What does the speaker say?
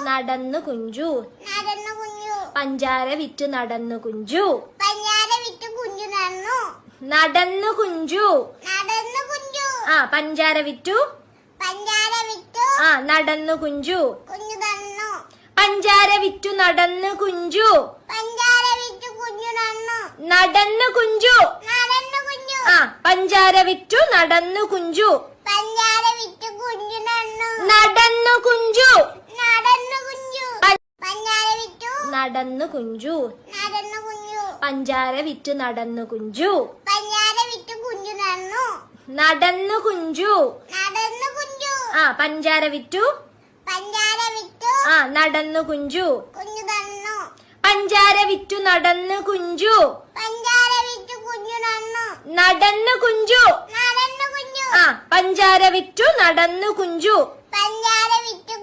നടന്നു കുഞ്ചു. നടന്നു കുഞ്ഞു. പഞ്ചാര വിറ്റു നടന്നു കുഞ്ചു. പഞ്ചാര വിറ്റു കുഞ്ഞു നടന്നു. നടന്നു കുഞ്ചു. നടന്നു കുഞ്ഞു. പഞ്ചാര വിറ്റു. പഞ്ചാര വിറ്റു. നടന്നു കുഞ്ചു. കുഞ്ഞു നടന്നു. പഞ്ചാര വിറ്റു നടന്നു കുഞ്ചു. പഞ്ചാര വിറ്റു കുഞ്ഞു നടന്നു. നടന്നു കുഞ്ചു. നടന്നു കുഞ്ഞു. പഞ്ചാര വിറ്റു നടന്നു കുഞ്ചു. പഞ്ചാര വിറ്റു കുഞ്ഞു നടന്നു. നടന്നു കുഞ്ചു. നടന്നു കുഞ്ഞു. പഞ്ചാര വിറ്റു. നടന്നു കുഞ്ചു. നടന്നു കുഞ്ഞു. പഞ്ചാര വിറ്റു നടന്നു കുഞ്ചു. പഞ്ചാര വിറ്റു കുഞ്ഞു നടന്നു. നടന്നു കുഞ്ചു. നടന്നു കുഞ്ഞു. പഞ്ചാര വിറ്റു. പഞ്ചാര വിറ്റു. നടന്നു കുഞ്ചു. കുഞ്ഞു നടന്നു. പഞ്ചാര വിറ്റു നടന്നു കുഞ്ചു. പഞ്ചാര വിറ്റു കുഞ്ഞു നടന്നു. നടന്നു കുഞ്ചു. നടന്നു കുഞ്ഞു. പഞ്ചാര വിറ്റു നടന്നു കുഞ്ചു. പഞ്ചാര വിറ്റു